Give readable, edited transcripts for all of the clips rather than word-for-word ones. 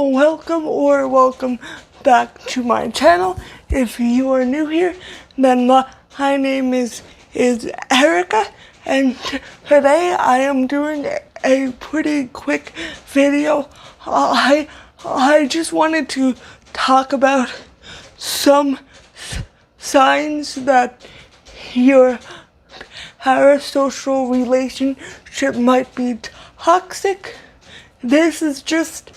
welcome back to my channel. If you are new here, then my name is Erica, and today I am doing a pretty quick video. I just wanted to talk about some signs that your parasocial relationship might be toxic. This is just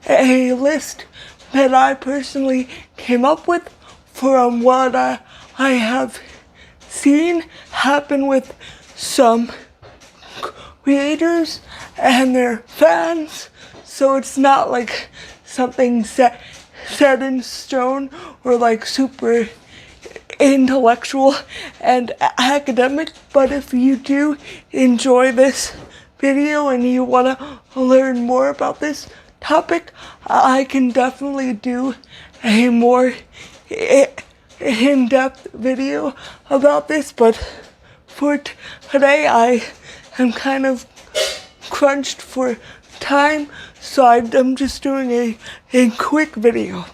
a list that I personally came up with from what I have seen happen with some creators and their fans. So it's not like something set in stone or like super intellectual and academic, but if you do enjoy this video and you want to learn more about this topic, I can definitely do a more in-depth video about this, but for today I am kind of crunched for time, so I'm just doing a quick video.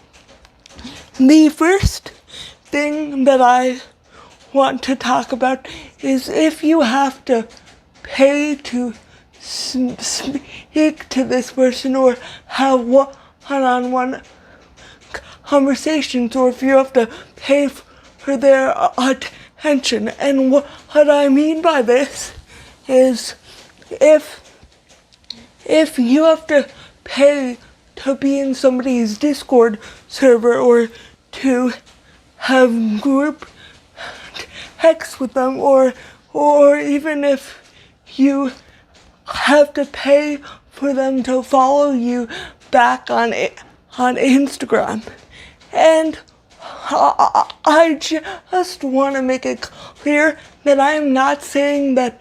The first thing that I want to talk about is if you have to pay to speak to this person or have one-on-one conversations, or if you have to pay for their attention. And what I mean by this is if you have to pay to be in somebody's Discord server or to have group text with them, or even if you have to pay for them to follow you back on Instagram. And I just want to make it clear that I am not saying that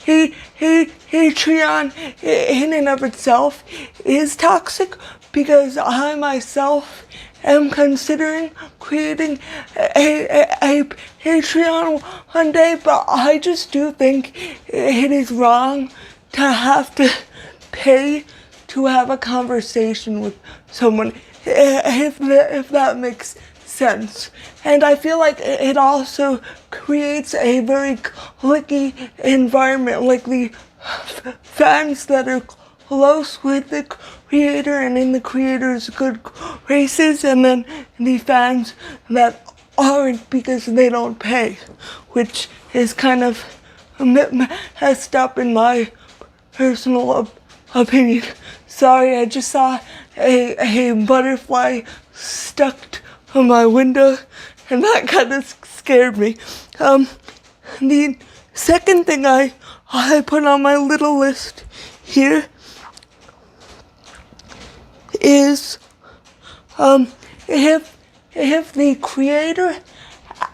Patreon in and of itself is toxic, because I myself am considering creating a Patreon one day, but I just do think it is wrong to have to pay to have a conversation with someone, if that makes sense. And I feel like it also creates a very cliquey environment, like the fans that are close with the creator and in the creator's good graces, and then the fans that aren't because they don't pay, which is kind of messed up in my personal opinion. Sorry, I just saw a butterfly stuck on my window, and that kind of scared me. The second thing I put on my little list here is if the creator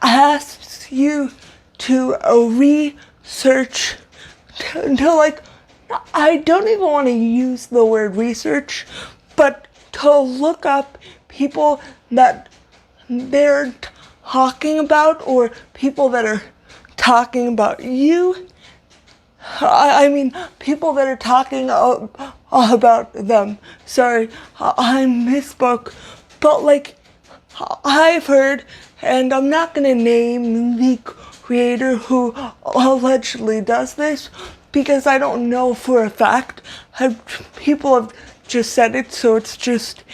asks you to research, to like, I don't even want to use the word research, but to look up people that they're talking about, or people that are talking about you. I mean, people that are talking about them. Sorry, I misspoke. But like, I've heard, and I'm not gonna name the creator who allegedly does this, because I don't know for a fact. People have just said it, so it's just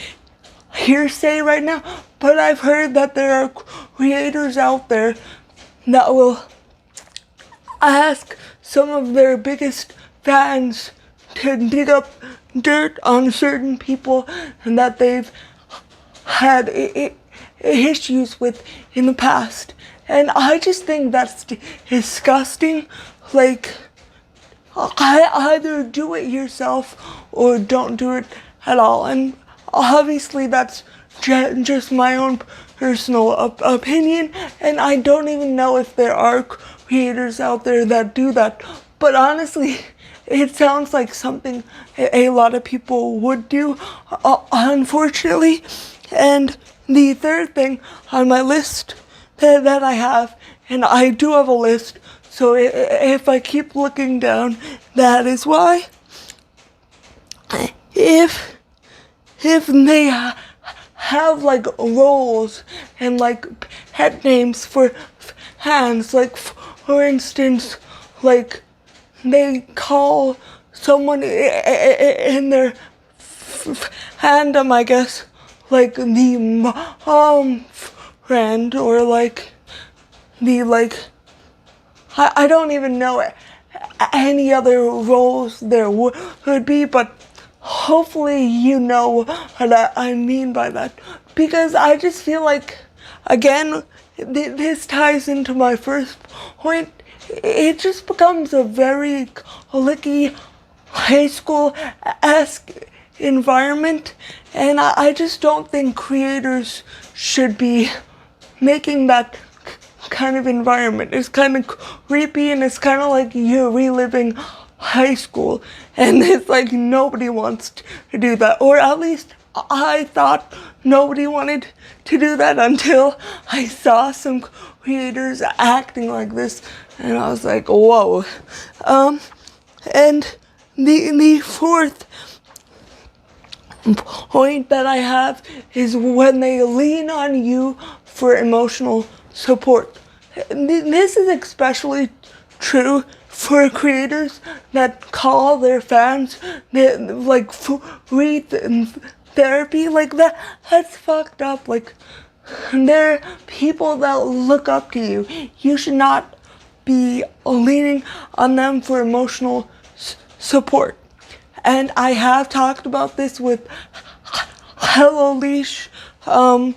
hearsay right now. But I've heard that there are creators out there that will ask some of their biggest fans to dig up dirt on certain people and that they've had issues with in the past. And I just think that's disgusting. Like, either do it yourself or don't do it at all. And obviously that's just my own personal opinion, and I don't even know if there are creators out there that do that. But honestly, it sounds like something a lot of people would do, unfortunately. And the third thing on my list that I have, and I do have a list, so if I keep looking down, that is why. If if they have like roles and like pet names for fans, like for instance, like they call someone in their fandom, I guess, like the mom friend, or like the like I don't even know any other roles there would be, but hopefully you know what I mean by that. Because I just feel like, again, this ties into my first point. It just becomes a very cliquey, high school-esque environment, and I just don't think creators should be making that kind of environment. It's kind of creepy, and it's kind of like you're reliving high school, and it's like nobody wants to do that, or at least I thought nobody wanted to do that until I saw some creators acting like this, and I was like, whoa. And the fourth point that I have is when they lean on you for emotional support. This is especially true for creators that call their fans like free therapy. Like that's fucked up. Like, there are people that look up to you. You should not be leaning on them for emotional support. And I have talked about this with Hello Leash on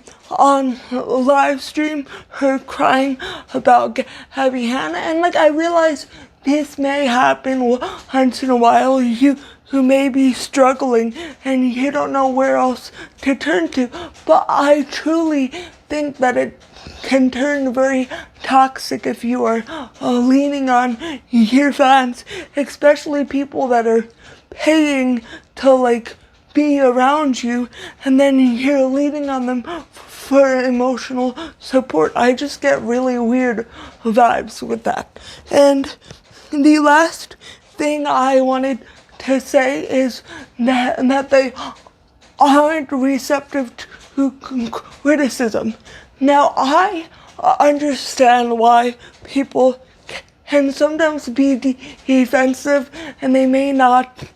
live stream, her crying about Gabby Hanna, and like I realize this may happen once in a while. You may be struggling and you don't know where else to turn to, but I truly think that it can turn very toxic if you are leaning on your fans, especially people that are paying to like be around you, and then you're leaning on them for emotional support. I just get really weird vibes with that. And the last thing I wanted to say is that they aren't receptive to criticism. Now, I understand why people can sometimes be defensive, and they may not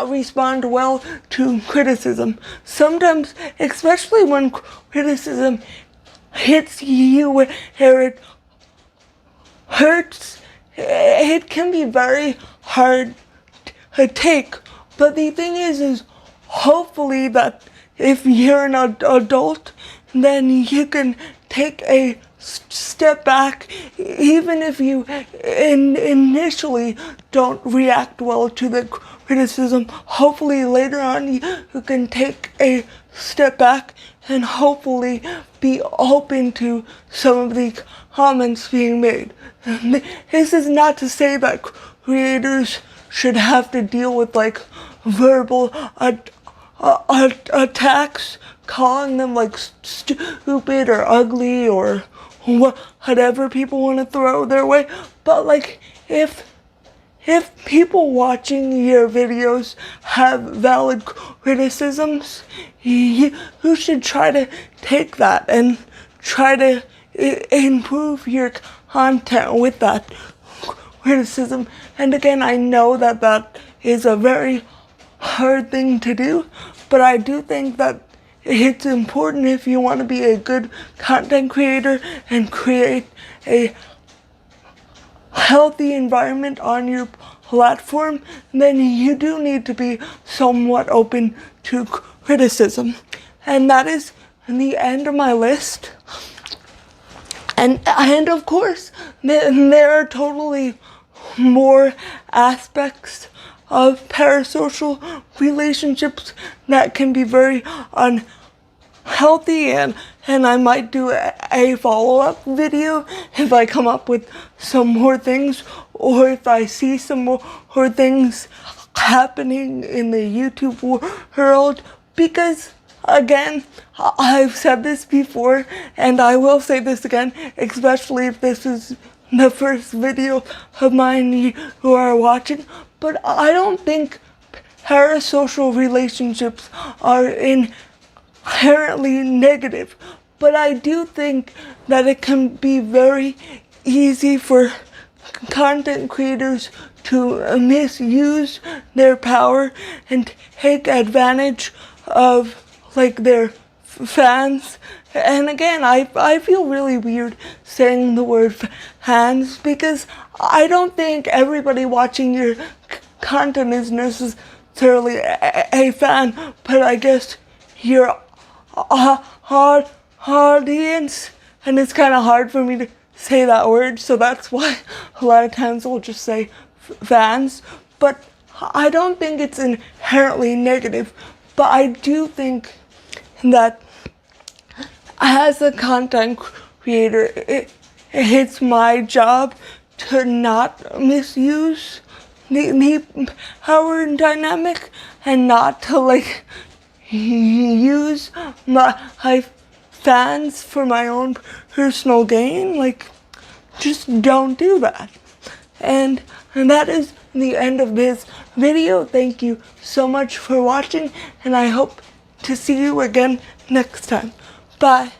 respond well to criticism. Sometimes, especially when criticism hits you where it hurts, it can be very hard to take. But the thing is hopefully that if you're an adult, then you can take a step back, even if you initially don't react well to the criticism. Hopefully later on you can take a step back and hopefully be open to some of the comments being made. This is not to say that creators should have to deal with like verbal attacks, calling them like stupid or ugly or whatever people want to throw their way. But like if people watching your videos have valid criticisms, you should try to take that and try to improve your content with that criticism. And again, I know that that is a very hard thing to do, but I do think that it's important if you want to be a good content creator and create a healthy environment on your platform, then you do need to be somewhat open to criticism. And that is the end of my list. And of course, there are totally more aspects of parasocial relationships that can be very unhealthy, and I might do a follow-up video if I come up with some more things, or if I see some more things happening in the YouTube world. Because again, I've said this before and I will say this again, especially if this is the first video of mine you are watching, but I don't think parasocial relationships are inherently negative, but I do think that it can be very easy for content creators to misuse their power and take advantage of like their fans. And again, I feel really weird saying the word fans because I don't think everybody watching your content is necessarily a fan, but I guess your audience, and it's kind of hard for me to say that word, so that's why a lot of times I'll just say fans. But I don't think it's inherently negative, but I do think that as a content creator, it's my job to not misuse the power dynamic and not to like use my fans for my own personal gain. Like, just don't do that. And that is the end of this video. Thank you so much for watching, and I hope to see you again next time. Bye.